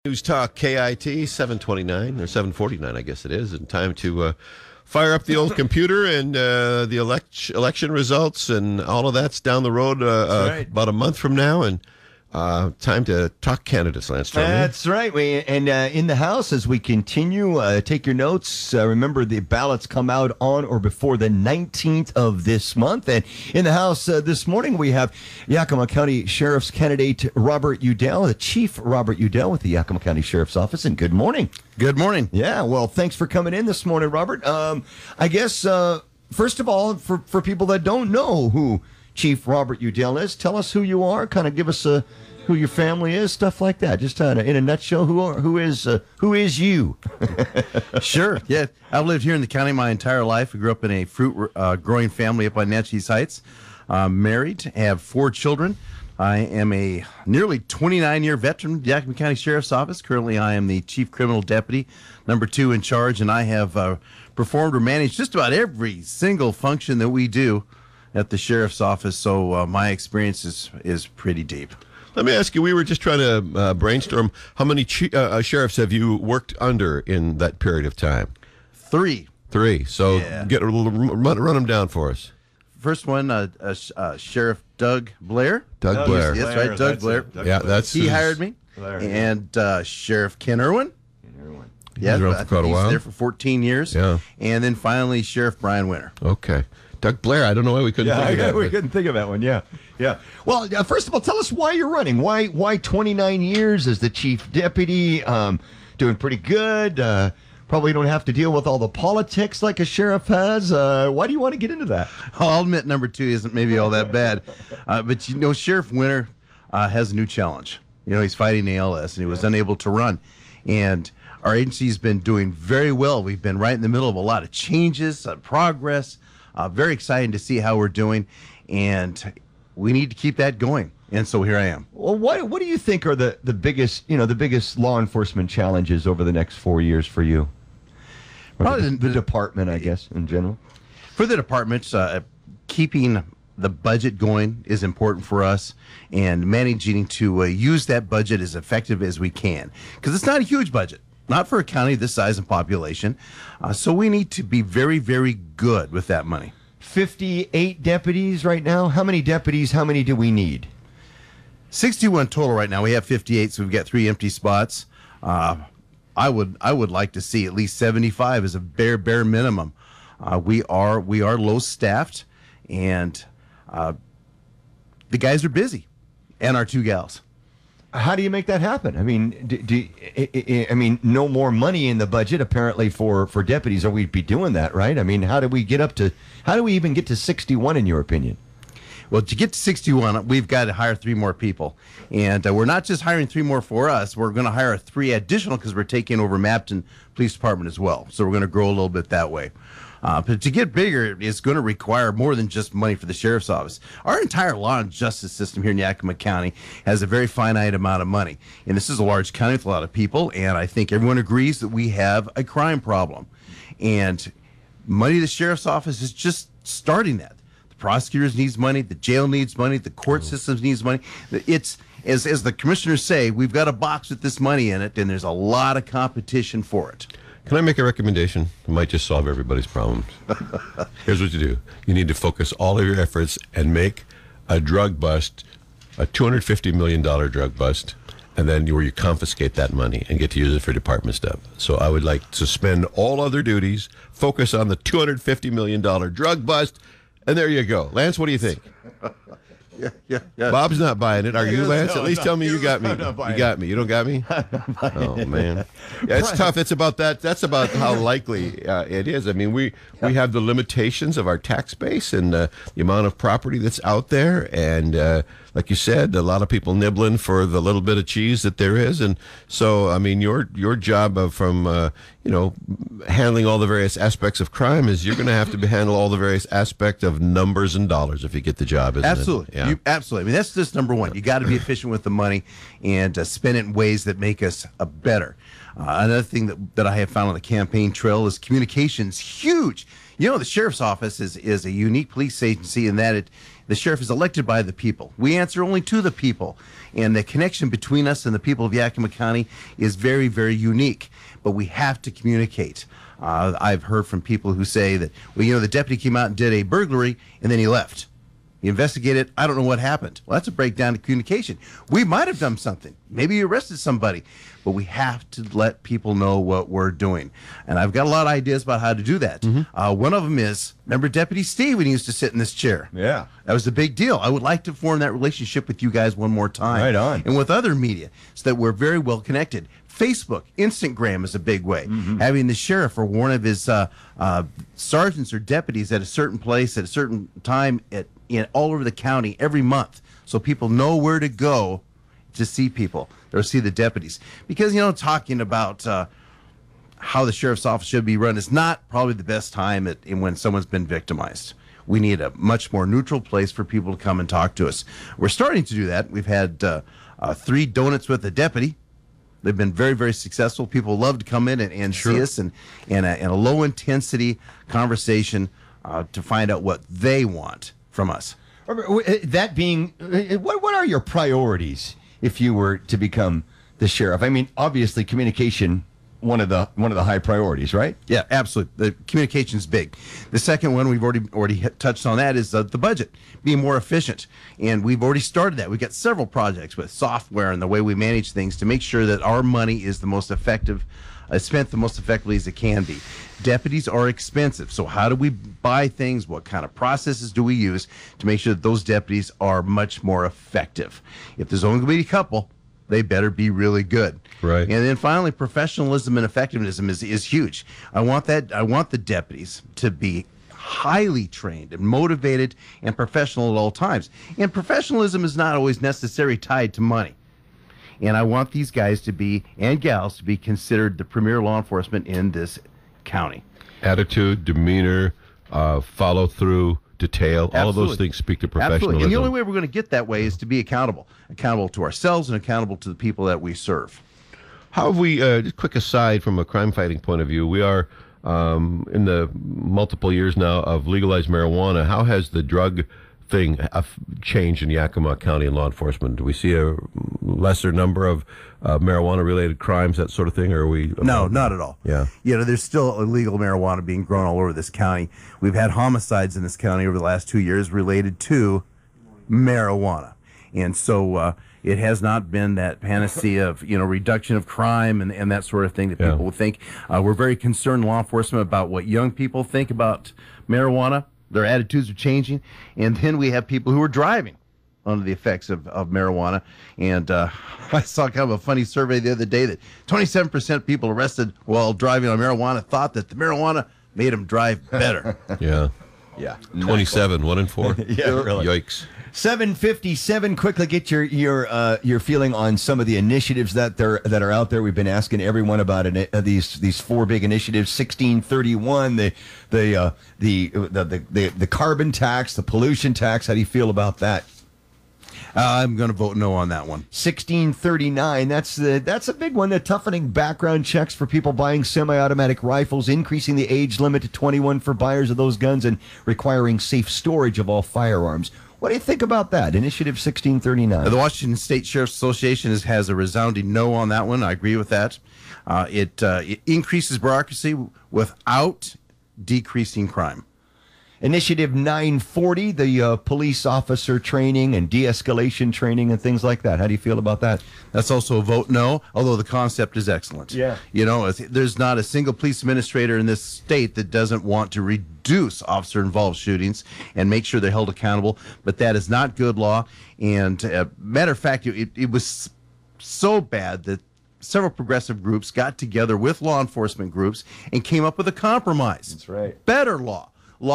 Newstalk KIT 729 or 749, I guess it is, and time to fire up the old computer and the election results and all of that's down the road about a month from now, and time to talk candidates, Lance. That's right. In the House, as we continue, take your notes. Remember, the ballots come out on or before the 19th of this month. And in the House this morning, we have Yakima County Sheriff's candidate Robert Udell, the Chief Robert Udell with the Yakima County Sheriff's Office. And good morning. Good morning. Yeah, well, thanks for coming in this morning, Robert. I guess, first of all, for people that don't know who Chief Robert Udell is, tell us who you are, kind of give us who your family is, stuff like that. Just in a nutshell, who is you? Sure. Yeah, I've lived here in the county my entire life. I grew up in a fruit growing family up on Natchez Heights. Married, have 4 children. I am a nearly 29-year veteran of the Yakima County Sheriff's Office. Currently, I am the Chief Criminal Deputy, number 2 in charge, and I have performed or managed just about every single function that we do at the Sheriff's Office, so my experience is pretty deep. Let me ask you, we were just trying to brainstorm, how many sheriffs have you worked under in that period of time? 3. 3. So yeah. Run them down for us. First one, Sheriff Doug Blair. Doug Blair. Yes, right, Doug Blair. He hired me. Blair, and Sheriff Ken Irwin. Yeah, he's around for quite a while. There for 14 years. Yeah. And then finally, Sheriff Brian Winter. Okay. Doug Blair, I don't know why we couldn't think of that. We couldn't think of that one, yeah. Well, first of all, tell us why you're running. Why 29 years as the chief deputy, doing pretty good, probably don't have to deal with all the politics like a sheriff has. Why do you want to get into that? I'll admit number 2 isn't maybe all that bad. But, Sheriff Winter has a new challenge. He's fighting ALS, and he was unable to run. And our agency's been doing very well. We've been right in the middle of a lot of changes, progress. Very exciting to see how we're doing, and we need to keep that going. And so here I am. Well, what do you think are the biggest law enforcement challenges over the next 4 years for you? Probably the department, I guess, in general. For the departments, keeping the budget going is important for us, and managing to use that budget as effective as we can, because it's not a huge budget. Not for a county this size and population. So we need to be very, very good with that money. 58 deputies right now. How many deputies, how many do we need? 61 total right now. We have 58, so we've got 3 empty spots. I would like to see at least 75 as a bare minimum. We are low staffed, and the guys are busy, and our 2 gals. How do you make that happen? I mean, no more money in the budget apparently for deputies, or we'd be doing that, right? I mean, how do we even get to 61 in your opinion? Well, to get to 61, we've got to hire 3 more people, and we're not just hiring 3 more for us. We're going to hire 3 additional because we're taking over Mapton Police Department as well. So we're going to grow a little bit that way. But to get bigger, it's going to require more than just money for the sheriff's office. Our entire law and justice system here in Yakima County has a very finite amount of money. And this is a large county with a lot of people, and I think everyone agrees that we have a crime problem. And money to the sheriff's office is just starting that. The prosecutors needs money, the jail needs money, the court systems needs money. It's, as the commissioners say, we've got a box with this money in it, and there's a lot of competition for it. Can I make a recommendation? It might just solve everybody's problems. Here's what you do. You need to focus all of your efforts and make a drug bust, a $250 million drug bust, and then where you confiscate that money and get to use it for department stuff. So I would like to suspend all other duties, focus on the $250 million drug bust, and there you go. Lance, what do you think? Yeah. Bob's not buying it. Are you, Lance? At least tell me you got me. You got me. You don't got me? Oh, man. Yeah, it's tough. It's about that. That's about how likely it is. I mean, we have the limitations of our tax base and the amount of property that's out there. And like you said, a lot of people nibbling for the little bit of cheese that there is. And so, I mean, your job from, handling all the various aspects of crime is you're going to have to handle all the various aspects of numbers and dollars if you get the job, isn't Absolutely. it? Yeah. Absolutely. I mean, that's just number one. You got to be efficient with the money and spend it in ways that make us better. Another thing that I have found on the campaign trail is communication's huge. The sheriff's office is a unique police agency in that The sheriff is elected by the people. We answer only to the people. And the connection between us and the people of Yakima County is very, very unique. But we have to communicate. I've heard from people who say that, well, the deputy came out and did a burglary, and then he left. He investigated. I don't know what happened. Well, that's a breakdown of communication. We might have done something. Maybe you arrested somebody. But we have to let people know what we're doing. And I've got a lot of ideas about how to do that. One of them is, remember Deputy Steve when he used to sit in this chair? Yeah. That was a big deal. I would like to form that relationship with you guys one more time. Right on. And with other media so that we're very well connected. Facebook, Instagram is a big way. Having the sheriff or one of his sergeants or deputies at a certain place at a certain time all over the county every month so people know where to go to see people or see the deputies. Because, talking about how the sheriff's office should be run is not probably the best time when someone's been victimized. We need a much more neutral place for people to come and talk to us. We're starting to do that. We've had 3 donuts with a deputy. They've been very, very successful. People love to come in and see us and a low-intensity conversation to find out what they want from us. That being, what are your priorities if you were to become the sheriff? I mean, obviously, communication, one of the high priorities, right? Yeah, absolutely. The communication's big. The second one, we've already touched on that, is the budget, being more efficient. And we've already started that. We've got several projects with software and the way we manage things to make sure that our money is the most effective, spent the most effectively as it can be. Deputies are expensive, so how do we buy things? What kind of processes do we use to make sure that those deputies are much more effective? If there's only going to be a couple, they better be really good. Right. And then finally, professionalism and effectiveness is huge. I want the deputies to be highly trained and motivated and professional at all times. And professionalism is not always necessarily tied to money. And I want these guys to be, and gals, to be considered the premier law enforcement in this county. Attitude, demeanor, follow through, detail, Absolutely. all of those things speak to professionalism. Absolutely. And the only way we're going to get that way is to be accountable to ourselves and accountable to the people that we serve. How have we, just quick aside from a crime fighting point of view, we are in the multiple years now of legalized marijuana. How has the drug thing changed in Yakima County and law enforcement? Do we see a lesser number of marijuana-related crimes, that sort of thing, or are we? No, not at all. Yeah. There's still illegal marijuana being grown all over this county. We've had homicides in this county over the last 2 years related to marijuana. And so it has not been that panacea of, reduction of crime and that sort of thing that people would think. We're very concerned, law enforcement, about what young people think about marijuana. Their attitudes are changing. And then we have people who are driving under the effects of marijuana. And I saw kind of a funny survey the other day that 27% of people arrested while driving on marijuana thought that the marijuana made them drive better. Yeah. Yeah. 27, 1 in 4. Yeah, really. Yikes. 7:57. Quickly get your feeling on some of the initiatives that are out there. We've been asking everyone about it. These 4 big initiatives: 1631, the carbon tax, the pollution tax. How do you feel about that? I'm going to vote no on that one. 1639. That's a big one. The toughening background checks for people buying semi-automatic rifles, increasing the age limit to 21 for buyers of those guns, and requiring safe storage of all firearms. What do you think about that? Initiative 1639. The Washington State Sheriff's Association has a resounding no on that one. I agree with that. It increases bureaucracy without decreasing crime. Initiative 940, the police officer training and de-escalation training and things like that. How do you feel about that? That's also a vote no, although the concept is excellent. Yeah. There's not a single police administrator in this state that doesn't want to reduce officer-involved shootings and make sure they're held accountable, but that is not good law. And matter of fact, it was so bad that several progressive groups got together with law enforcement groups and came up with a compromise. That's right. Better law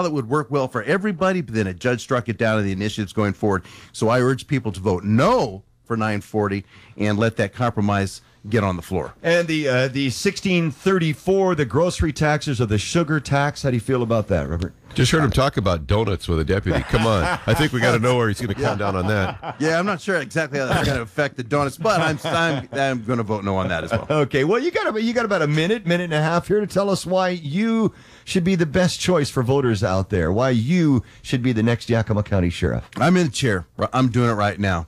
that would work well for everybody, but then a judge struck it down in the initiatives going forward. So I urge people to vote no for 940 and let that compromise get on the floor. And the 1634, the grocery taxes or the sugar tax. How do you feel about that, Robert? Just heard him talk about donuts with a deputy. Come on. I think we got to know where he's going to come down on that. Yeah, I'm not sure exactly how that's going to affect the donuts, but I'm going to vote no on that as well. Okay, well, you got about a minute and a half here to tell us why you should be the best choice for voters out there, why you should be the next Yakima County Sheriff. I'm in the chair. I'm doing it right now.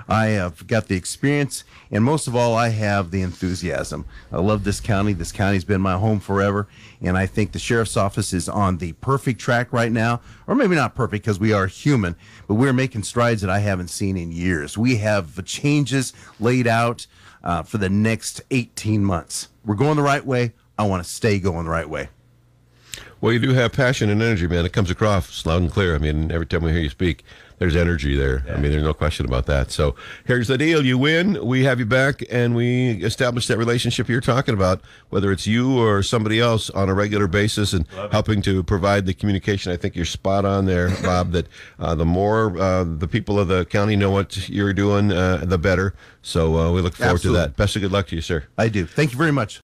I have got the experience, and most of all, I have the enthusiasm. I love this county. This county's been my home forever, and I think the sheriff's office is on the perfect track right now, or maybe not perfect because we are human, but we're making strides that I haven't seen in years. We have changes laid out for the next 18 months. We're going the right way. I want to stay going the right way. Well, you do have passion and energy, man. It comes across loud and clear. I mean, every time we hear you speak, there's energy there. Yeah. I mean, there's no question about that. So here's the deal. You win. We have you back, and we establish that relationship you're talking about, whether it's you or somebody else on a regular basis and helping to provide the communication. I think you're spot on there, Bob, that the more the people of the county know what you're doing, the better. So we look forward to that. Best of good luck to you, sir. I do. Thank you very much.